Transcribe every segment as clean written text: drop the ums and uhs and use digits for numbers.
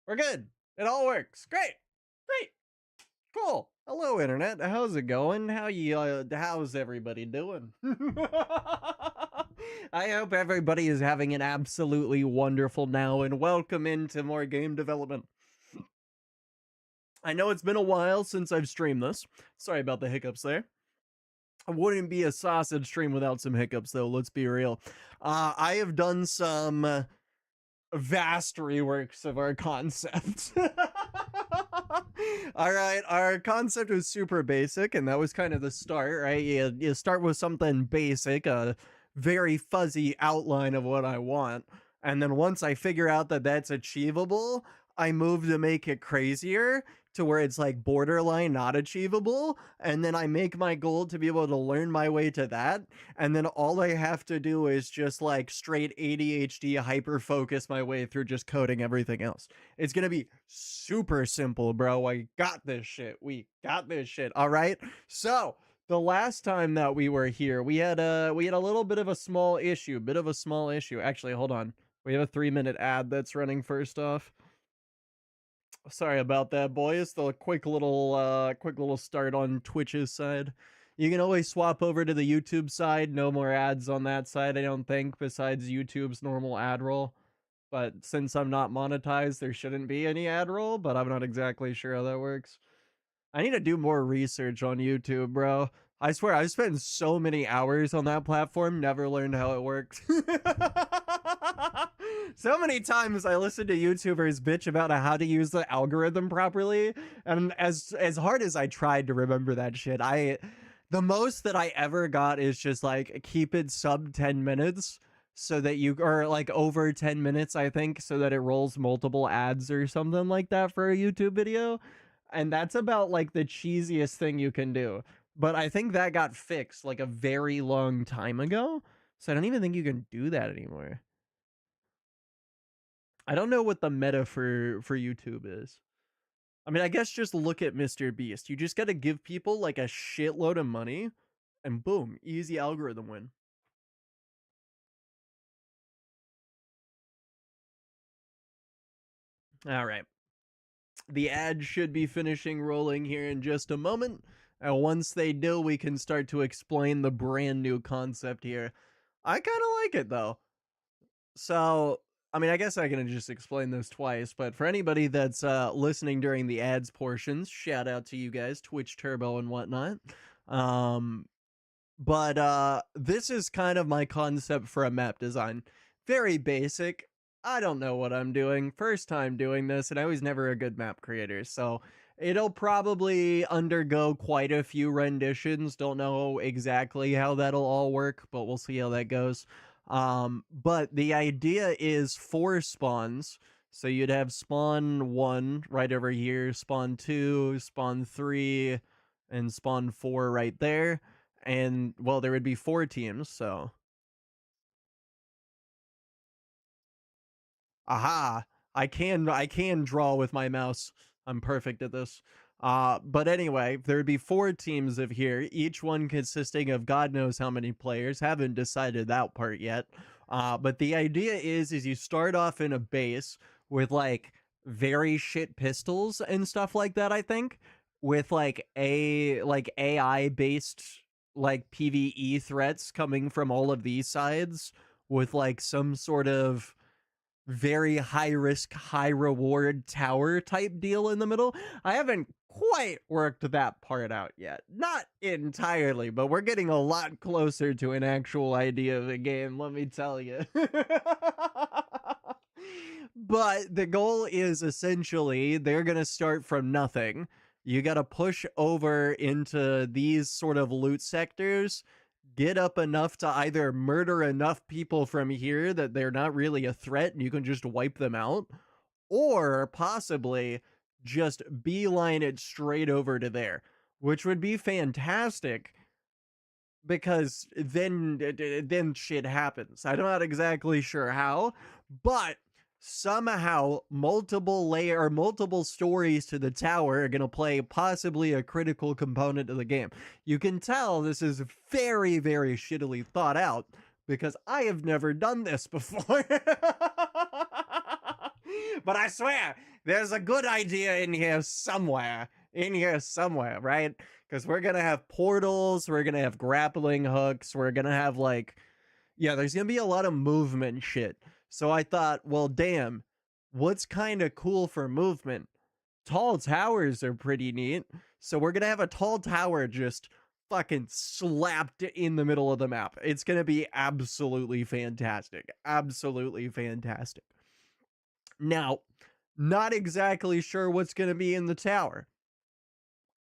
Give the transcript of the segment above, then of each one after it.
We're good. It all works. Great. Great. Cool. Hello, internet. How's it going? How's everybody doing? I hope everybody is having an absolutely wonderful now, and welcome into more game development. I know it's been a while since I've streamed this. Sorry about the hiccups there. It wouldn't be a sausage stream without some hiccups, though. Let's be real. I have done some vast reworks of our concept. All right, our concept was super basic, and that was kind of the start, right? You start with something basic, a very fuzzy outline of what I want, and then once I figure out that that's achievable, I move to make it crazier to where it's like borderline not achievable, and then I make my goal to be able to learn my way to that, and then all I have to do is just like straight ADHD hyper focus my way through just coding everything else. It's gonna be super simple, bro. I got this shit. We got this shit. All right. So the last time that we were here, we had a little bit of a small issue. Actually, hold on. We have a 3-minute ad that's running first off. Sorry about that, boys. The quick little start on Twitch's side. You can always swap over to the YouTube side. No more ads on that side, I don't think, besides YouTube's normal ad roll. But since I'm not monetized, there shouldn't be any ad roll, but I'm not exactly sure how that works. I need to do more research on YouTube, bro. I swear, I've spent so many hours on that platform, never learned how it worked. So many times I listen to YouTubers bitch about how to use the algorithm properly, and as hard as I tried to remember that shit, the most that I ever got is just like keep it sub 10 minutes so that or like over 10 minutes, I think, so that it rolls multiple ads or something like that for a YouTube video. And that's about like the cheesiest thing you can do. But I think that got fixed like a very long time ago. So I don't even think you can do that anymore. I don't know what the meta for YouTube is. I mean, I guess just look at Mr. Beast. You just got to give people like a shitload of money and boom, easy algorithm win. All right. The ad should be finishing rolling here in just a moment. And once they do, we can start to explain the brand new concept here. I kind of like it though. So, I mean, I guess I can just explain this twice, but for anybody that's listening during the ads portions, shout out to you guys, Twitch Turbo and whatnot. But this is kind of my concept for a map design. Very basic. I don't know what I'm doing. First time doing this, and I was never a good map creator, so it'll probably undergo quite a few renditions. Don't know exactly how that'll all work, but we'll see how that goes. But the idea is 4 spawns. So you'd have spawn 1 right over here, spawn 2, spawn 3, and spawn 4 right there. And well, there would be 4 teams, so aha, I can draw with my mouse. I'm perfect at this. But anyway, there would be 4 teams of here, each one consisting of God knows how many players. Haven't decided that part yet. But the idea is you start off in a base with like very shit pistols and stuff like that, I think, with like AI based like PvE threats coming from all of these sides with like some sort of very high risk, high reward tower type deal in the middle. I haven't quite worked that part out yet. Not entirely, but we're getting a lot closer to an actual idea of the game, let me tell you. But the goal is essentially they're going to start from nothing. You got to push over into these sort of loot sectors, get up enough to either murder enough people from here that they're not really a threat and you can just wipe them out, or possibly just beeline it straight over to there, which would be fantastic because then shit happens. I'm not exactly sure how, but somehow multiple stories to the tower are going to play possibly a critical component of the game. You can tell this is very, very shittily thought out because I have never done this before. But I swear, There's a good idea in here somewhere. In here somewhere, right? Because we're gonna have portals, we're gonna have grappling hooks, we're gonna have like, yeah, there's gonna be a lot of movement shit. So I thought, well, damn, what's kind of cool for movement? Tall towers are pretty neat. So we're gonna have a tall tower just fucking slapped in the middle of the map. It's gonna be absolutely fantastic. Absolutely fantastic. Now, not exactly sure what's gonna be in the tower.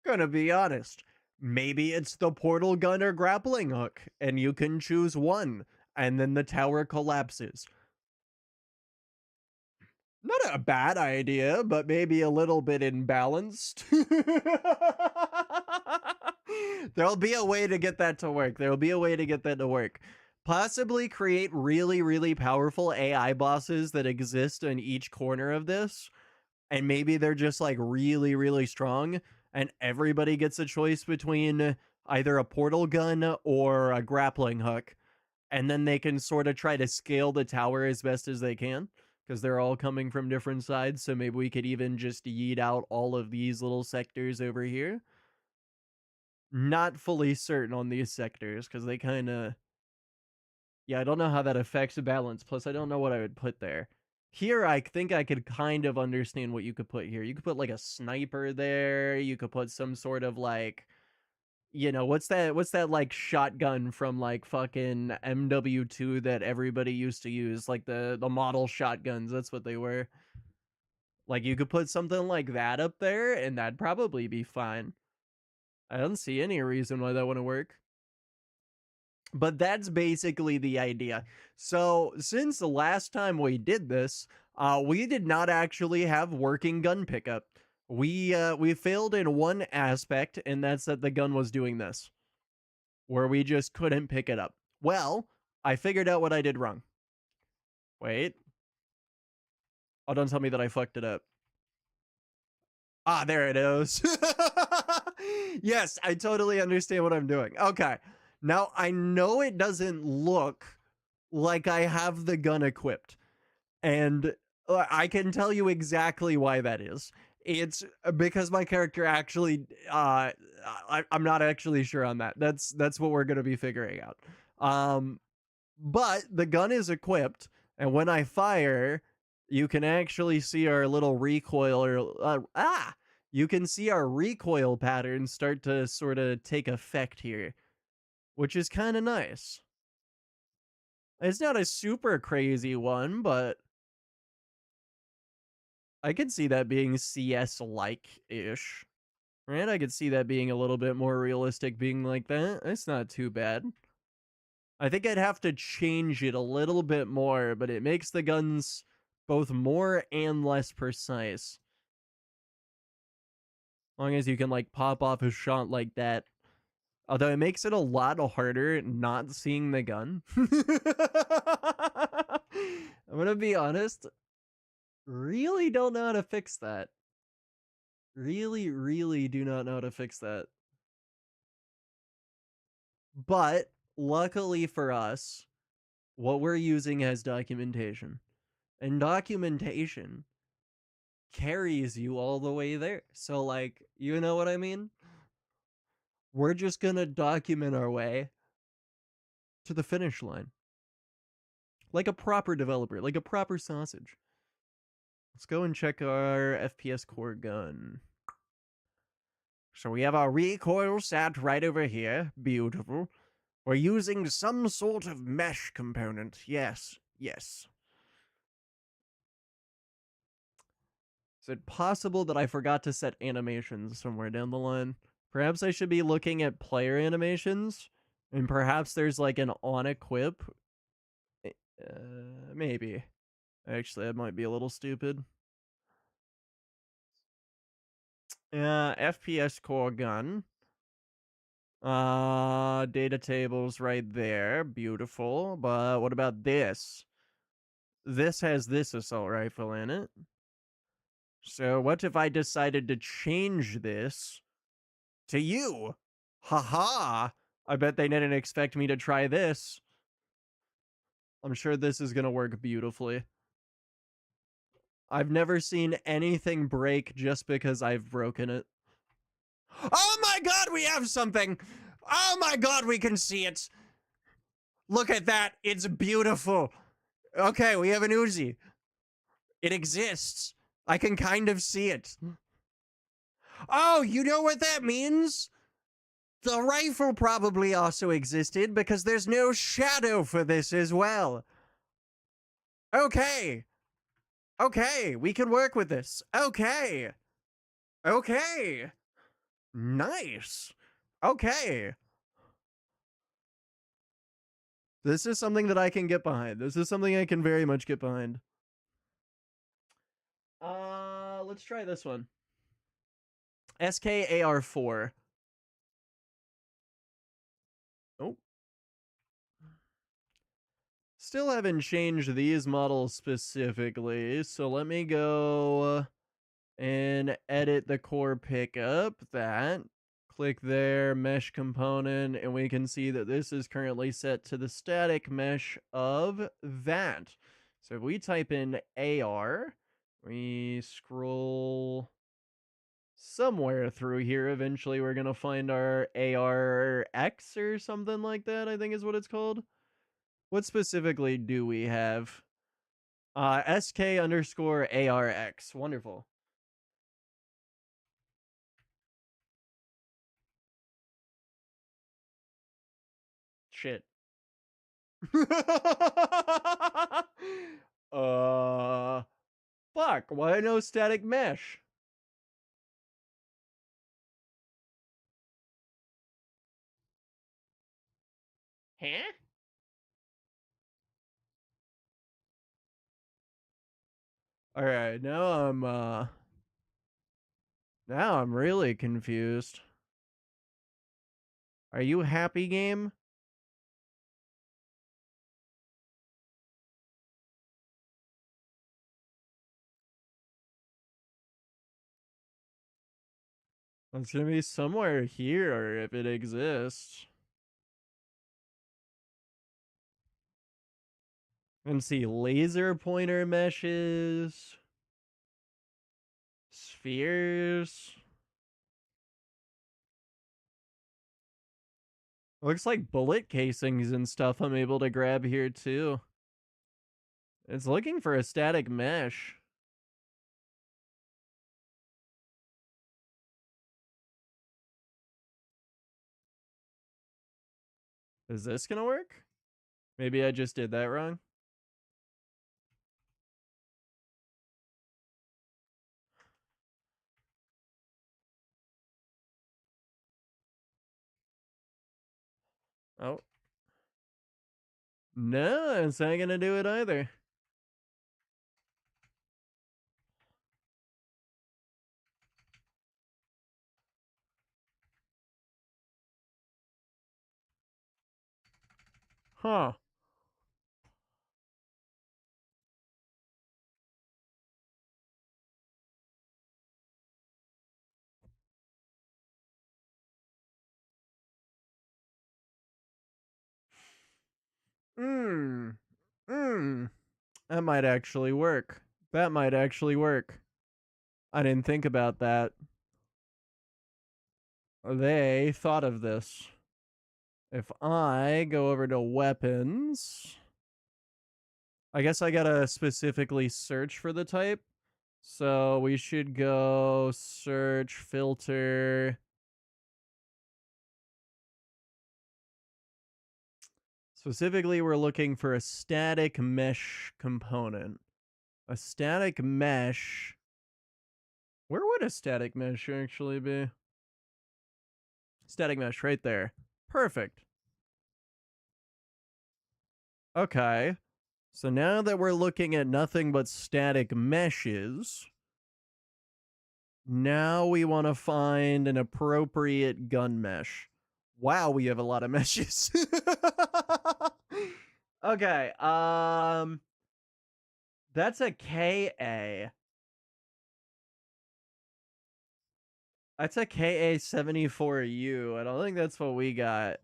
Gonna be honest. Maybe it's the portal gun or grappling hook, and you can choose one, and then the tower collapses. Not a bad idea, but maybe a little bit imbalanced. There'll be a way to get that to work. There'll be a way to get that to work. Possibly create really, really powerful AI bosses that exist in each corner of this. And maybe they're just like really, really strong. And everybody gets a choice between either a portal gun or a grappling hook. And then they can sort of try to scale the tower as best as they can because they're all coming from different sides. So maybe we could even just yeet out all of these little sectors over here. Not fully certain on these sectors because they kind of, yeah, I don't know how that affects the balance. Plus, I don't know what I would put there. Here, I think I could kind of understand what you could put here. You could put like a sniper there. You could put some sort of like, you know, what's that like shotgun from like fucking MW2 that everybody used to use, like the model shotguns. That's what they were. Like you could put something like that up there and that'd probably be fine. I don't see any reason why that wouldn't work. But that's basically the idea. So, since the last time we did this, we did not actually have working gun pickup. We failed in one aspect, and that's that the gun was doing this, where we just couldn't pick it up. Well, I figured out what I did wrong. Wait. Oh, don't tell me that I fucked it up. Ah, there it is. Yes, I totally understand what I'm doing. Okay. Now, I know it doesn't look like I have the gun equipped. And I can tell you exactly why that is. It's because my character actually I'm not actually sure on that. That's what we're going to be figuring out. But the gun is equipped and when I fire, you can actually see our little recoil or you can see our recoil patterns start to sort of take effect here, which is kind of nice. It's not a super crazy one, but I could see that being CS like ish. Right? I could see that being a little bit more realistic being like that. It's not too bad. I think I'd have to change it a little bit more, but it makes the guns both more and less precise. As long as you can like pop off a shot like that. Although it makes it a lot harder not seeing the gun. I'm gonna be honest. Really don't know how to fix that. Really, really do not know how to fix that. But luckily for us, what we're using has documentation. And documentation carries you all the way there. So, like, you know what I mean? We're just gonna document our way to the finish line. Like a proper developer, like a proper sausage. Let's go and check our FPS core gun. So we have our recoil sat right over here. Beautiful. We're using some sort of mesh component. Yes, yes. Is it possible that I forgot to set animations somewhere down the line? Perhaps I should be looking at player animations, and perhaps there's like an on equip. Maybe. Actually, that might be a little stupid. FPS core gun. Data tables right there. Beautiful. But what about this? This has this assault rifle in it. So what if I decided to change this to you? Haha! I bet they didn't expect me to try this. I'm sure this is gonna work beautifully. I've never seen anything break just because I've broken it. Oh my god, we have something! Oh my god, we can see it! Look at that, it's beautiful! Okay, we have an Uzi. It exists. I can kind of see it. Oh, you know what that means? The rifle probably also existed because there's no shadow for this as well. Okay. Okay, we can work with this. Okay. Okay. Nice. Okay. This is something that I can get behind. This is something I can very much get behind. Let's try this one. SKAR4. Oh. Still haven't changed these models specifically, so let me go and edit the core pickup. That. Click there, mesh component, and we can see that this is currently set to the static mesh of that. So if we type in AR, we scroll somewhere through here. Eventually, we're going to find our ARX or something like that, I think is what it's called. What specifically do we have? SK underscore ARX. Wonderful. Shit. Fuck. Why no static mesh? Huh? All right, now I'm really confused. Are you happy, game? It's gonna be somewhere here if it exists. And see laser pointer meshes, spheres. Looks like bullet casings and stuff I'm able to grab here too. It's looking for a static mesh. Is this gonna work? Maybe I just did that wrong. Oh. No, it's not gonna do it either. Huh. That might actually work. That might actually work. I didn't think about that. They thought of this. If I go over to weapons, I guess I gotta specifically search for the type. So we should go search, filter. Specifically, we're looking for a static mesh component. A static mesh. Where would a static mesh actually be? Static mesh right there. Perfect. Okay. So now that we're looking at nothing but static meshes, now we want to find an appropriate gun mesh. Wow, we have a lot of meshes. Okay, that's a KA. That's a KA74U. I don't think that's what we got.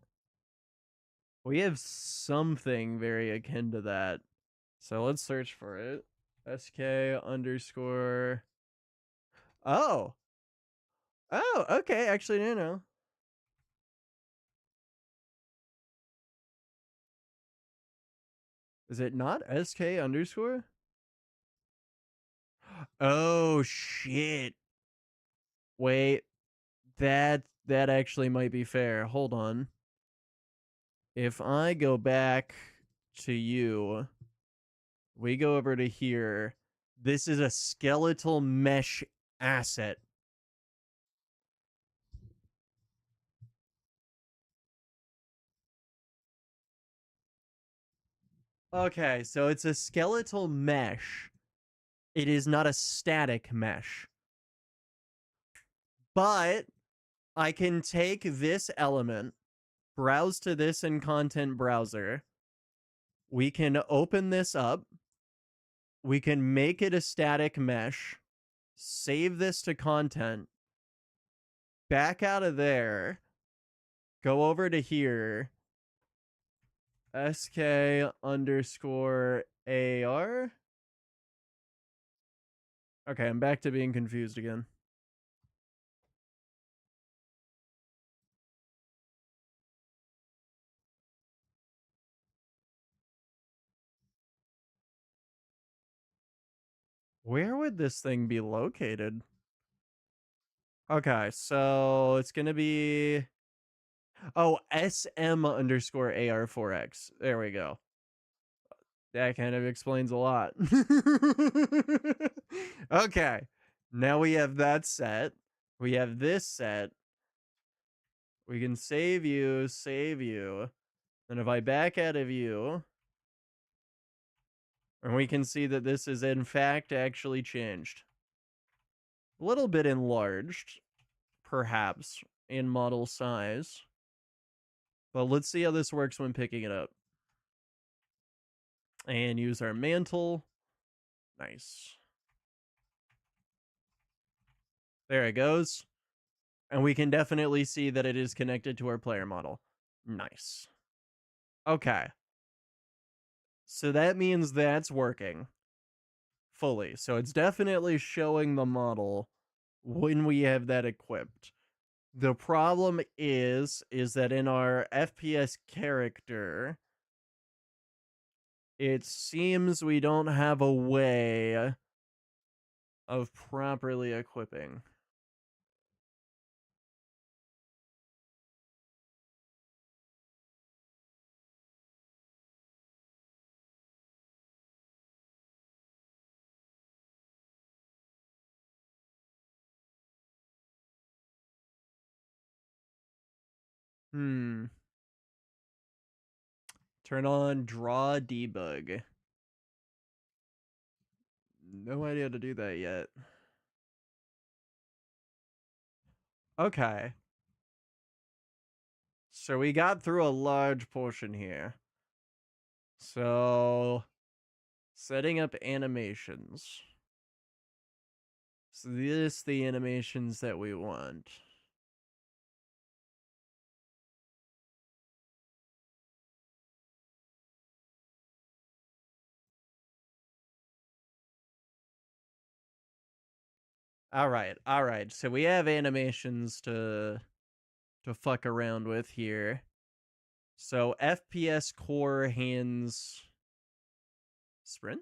We have something very akin to that. So let's search for it. SK underscore. Oh. Oh, okay. Actually, no. Is it not SK underscore? Oh, shit. Wait. That actually might be fair. Hold on. If I go back to you, we go over to here. This is a skeletal mesh asset. Okay, so it's a skeletal mesh. It is not a static mesh. But I can take this element, browse to this in content browser. We can open this up. We can make it a static mesh, save this to content, back out of there, go over to here, SK underscore AR. Okay, I'm back to being confused again. Where would this thing be located? Okay, so it's gonna be SM underscore AR4X. There we go. That kind of explains a lot. Okay, now we have that set. We have this set. We can save you, save you. And if I back out of you, and we can see that this is in fact actually changed. A little bit enlarged, perhaps, in model size. But let's see how this works when picking it up. And use our mantle. Nice. There it goes. And we can definitely see that it is connected to our player model. Nice. Okay. So that means that's working fully. So it's definitely showing the model when we have that equipped. The problem is that in our FPS character, it seems we don't have a way of properly equipping. Turn on draw debug. No idea how to do that yet. Okay. So we got through a large portion here. So, setting up animations. So this the animations that we want. All right. So we have animations to fuck around with here. So FPS core hands sprint.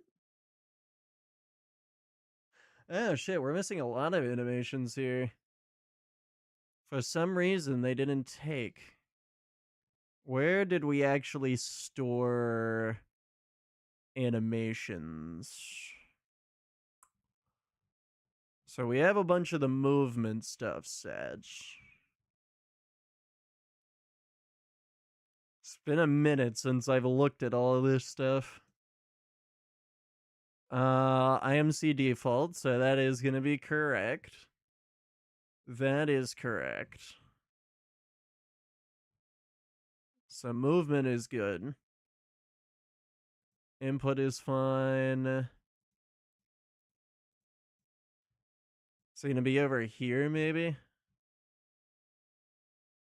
Oh shit, we're missing a lot of animations here. For some reason, they didn't take. Where did we actually store animations? So we have a bunch of the movement stuff set. It's been a minute since I've looked at all of this stuff. IMC default, so that is going to be correct. That is correct. So movement is good. Input is fine. It's going to be over here, maybe?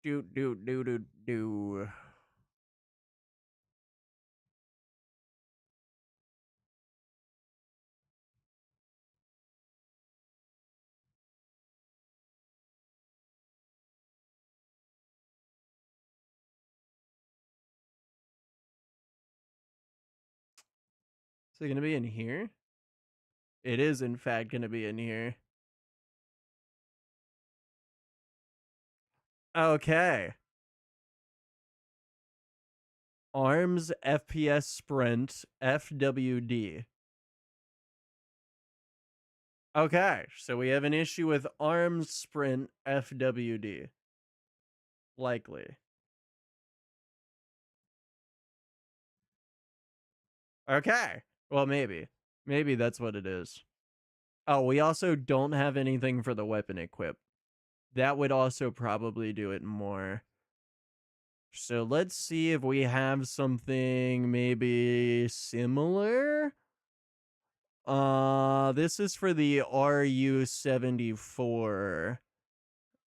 Do. Is it gonna be in here? It is, in fact, gonna be in here. Okay. Arms FPS Sprint FWD. Okay, so we have an issue with Arms Sprint FWD. Likely. Okay. Well, maybe. Maybe that's what it is. Oh, we also don't have anything for the weapon equip. That would also probably do it more. So let's see if we have something maybe similar. This is for the RU-74.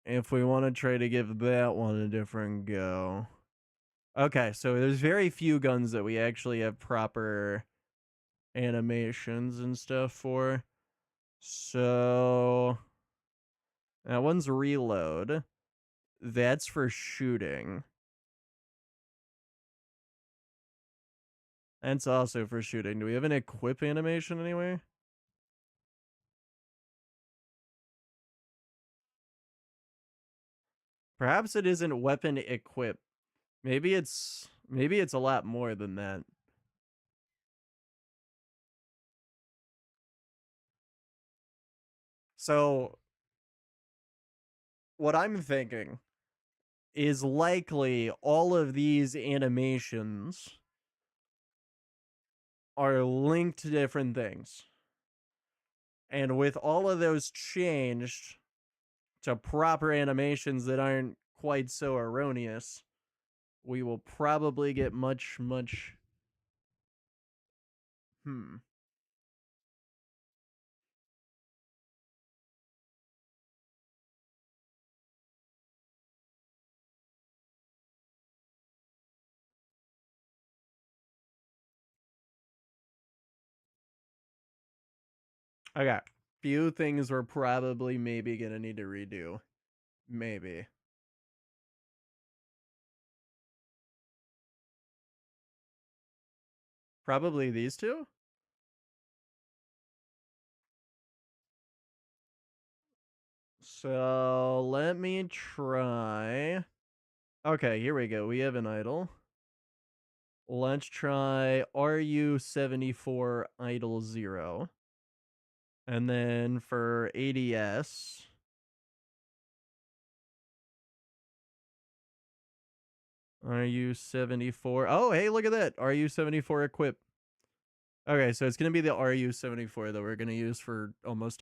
If we want to try to give that one a different go. Okay, so there's very few guns that we actually have proper animations and stuff for. So that one's reload. That's for shooting. That's also for shooting. Do we have an equip animation anywhere? Perhaps it isn't weapon equip. Maybe it's a lot more than that. So what I'm thinking is likely all of these animations are linked to different things. And with all of those changed to proper animations that aren't quite so erroneous, we will probably get much Okay. Few things we're probably maybe gonna need to redo. Maybe. Probably these two? So let me try. Okay, here we go. We have an idle. Let's try RU-74 idle 0. And then for ADS, RU-74. Oh, hey, look at that. RU-74 equip. Okay, so it's going to be the RU-74 that we're going to use for almost